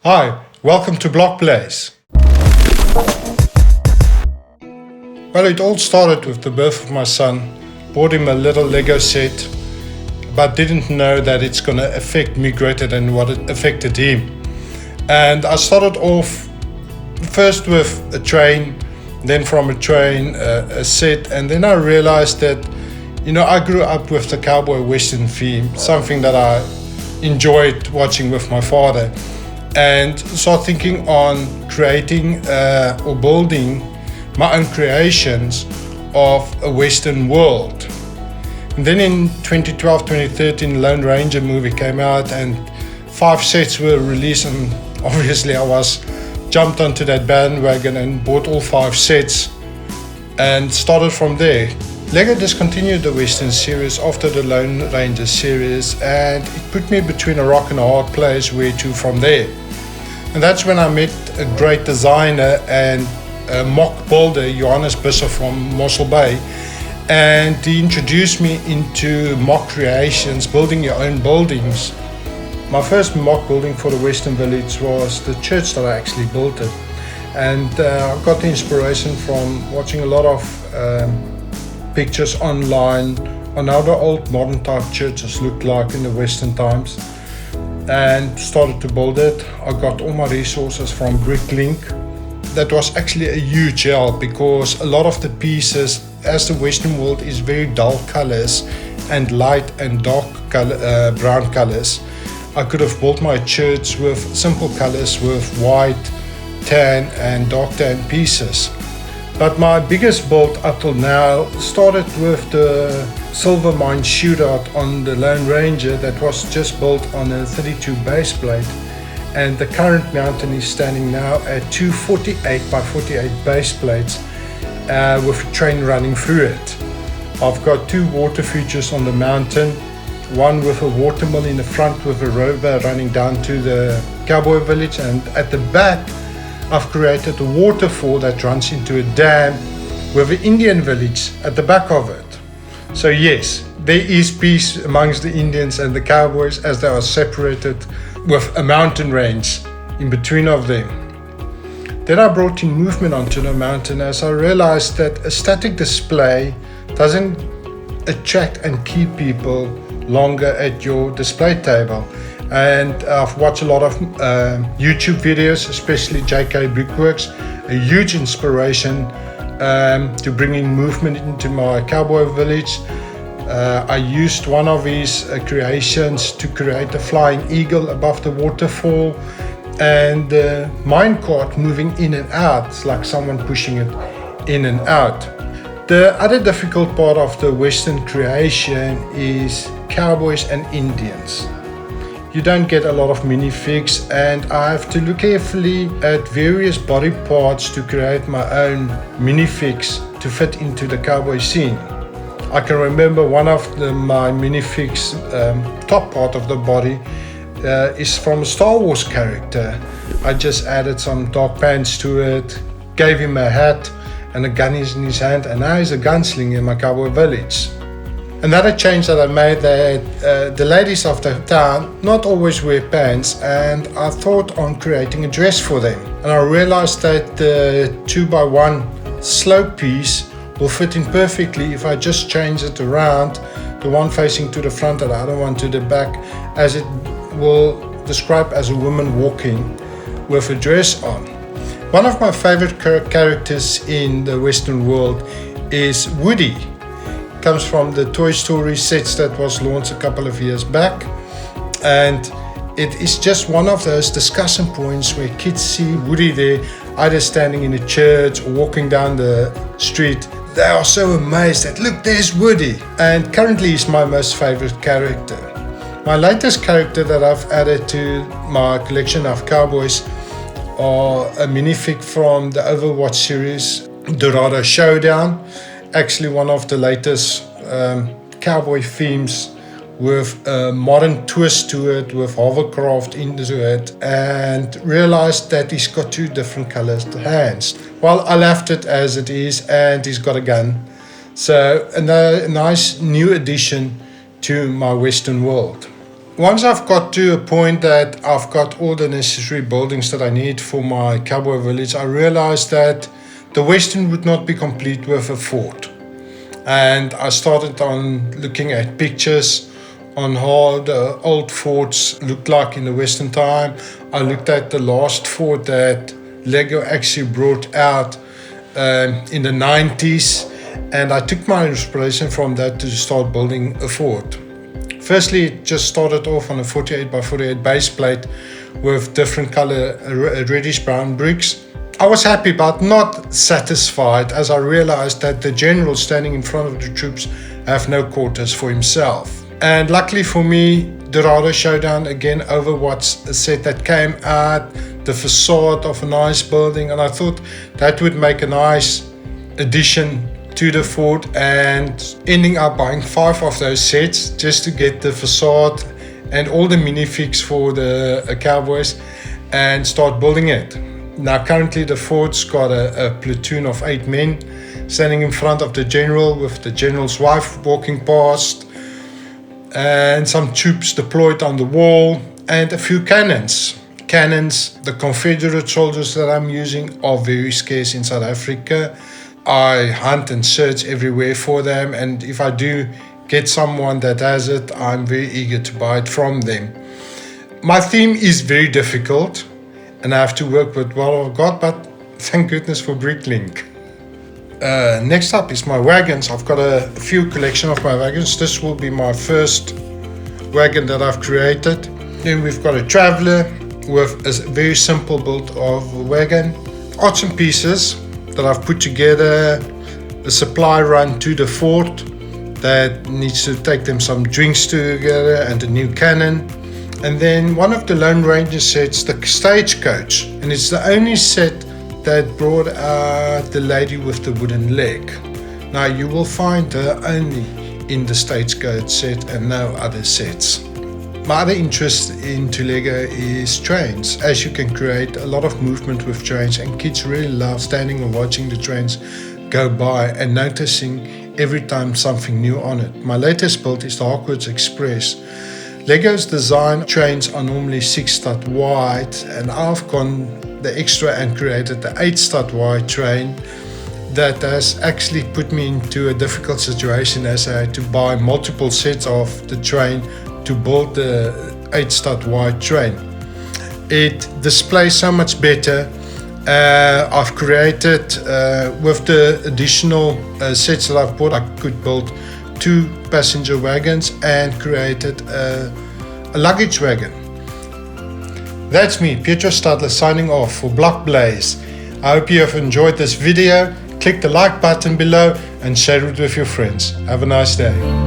Hi, welcome to BlockBlaze. Well, it all started with the birth of my son. Bought him a little Lego set, but didn't know that it's going to affect me greater than what it affected him. And I started off first with a train, then from a train, a set, and then I realized that, I grew up with the cowboy western theme, something that I enjoyed watching with my father, and started thinking on creating or building my own creations of a western world. And then in 2012, 2013, Lone Ranger movie came out and 5 sets were released, and obviously I jumped onto that bandwagon and bought all 5 sets and started from there. Lego discontinued the Western series after the Lone Ranger series, and it put me between a rock and a hard place where to from there. And that's when I met a great designer and a mock builder, Johannes Bisschoff from Mossel Bay, and he introduced me into mock creations, building your own buildings. My first mock building for the Western Village was the church that I actually built it. And I got the inspiration from watching a lot of pictures online on how the old modern type churches looked like in the Western times, and started to build it. I got all my resources from Bricklink. That was actually a huge help because a lot of the pieces, as the Western world is very dull colors and light and dark color, brown colors, I could have built my church with simple colors with white, tan and dark tan pieces. But my biggest build up till now started with the silver Mine Shootout on the Lone Ranger that was just built on a 32 base plate, and the current mountain is standing now at 2 48 by 48 base plates with a train running through it. I've got 2 water features on the mountain, one with a watermill in the front with a rover running down to the cowboy village, and at the back I've created a waterfall that runs into a dam with an Indian village at the back of it. So yes, there is peace amongst the Indians and the cowboys as they are separated with a mountain range in between of them. Then I brought in movement onto the mountain as I realized that a static display doesn't attract and keep people longer at your display table. And I've watched a lot of YouTube videos, especially JK Brickworks, a huge inspiration to bringing movement into my cowboy village. I used one of his creations to create a flying eagle above the waterfall, and the minecart moving in and out. It's like someone pushing it in and out. The other difficult part of the Western creation is Cowboys and Indians. You don't get a lot of minifigs, and I have to look carefully at various body parts to create my own minifigs to fit into the cowboy scene. I can remember one of my minifigs, top part of the body, is from a Star Wars character. I just added some dark pants to it, gave him a hat and a gun in his hand, and now he's a gunslinger in my cowboy village. Another change that I made, that the ladies of the town not always wear pants, and I thought on creating a dress for them. And I realized that the 2x1 slope piece will fit in perfectly if I just change it around, the one facing to the front and the other one to the back, as it will describe as a woman walking with a dress on. One of my favorite characters in the Western world is Woody. Comes from the Toy Story sets that was launched a couple of years back, and it is just one of those discussion points where kids see Woody there, either standing in a church or walking down the street. They are so amazed that, look, there's Woody, and currently he's my most favorite character. My latest character that I've added to my collection of cowboys are a minifig from the Overwatch series, Dorado Showdown. Actually one of the latest cowboy themes with a modern twist to it, with hovercraft into it, and realized that he's got 2 different colored hands. Well, I left it as it is, and he's got a gun. So a nice new addition to my Western world. Once I've got to a point that I've got all the necessary buildings that I need for my cowboy village, I realized that the Western would not be complete with a fort. And I started on looking at pictures on how the old forts looked like in the Western time. I looked at the last fort that Lego actually brought out in the 90s, and I took my inspiration from that to start building a fort. Firstly, it just started off on a 48 by 48 base plate with different color reddish brown bricks. I was happy but not satisfied, as I realized that the general standing in front of the troops have no quarters for himself. And luckily for me, Dorado Showdown again Overwatch set that came out, the facade of a nice building, and I thought that would make a nice addition to the fort, and ending up buying 5 of those sets just to get the facade and all the minifigs for the Cowboys and start building it. Now currently the fort's got a platoon of 8 men standing in front of the general with the general's wife walking past, and some troops deployed on the wall, and a few cannons. The Confederate soldiers that I'm using are very scarce in South Africa. I hunt and search everywhere for them, and if I do get someone that has it, I'm very eager to buy it from them. My theme is very difficult, and I have to work with what I've got, but thank goodness for Bricklink. Next up is my wagons. I've got a few collection of my wagons. This will be my first wagon that I've created. Then we've got a traveler with a very simple build of a wagon. Odds and pieces that I've put together, a supply run to the fort that needs to take them some drinks together, and a new cannon. And then one of the Lone Ranger sets, the stagecoach, and it's the only set that brought out the lady with the wooden leg. Now you will find her only in the stagecoach set and no other sets. My other interest into Lego is trains, as you can create a lot of movement with trains, and kids really love standing and watching the trains go by and noticing every time something new on it. My latest build is the Hogwarts Express. Lego's design trains are normally 6 stud wide, and I've gone the extra and created the 8 stud wide train that has actually put me into a difficult situation, as I had to buy multiple sets of the train to build the 8 stud wide train. It displays so much better. I've created with the additional sets that I've bought, I could build 2 passenger wagons and created a luggage wagon. That's me, Petrus Stadler, signing off for BlockBlaze. I hope you have enjoyed this video. Click the like button below and share it with your friends. Have a nice day.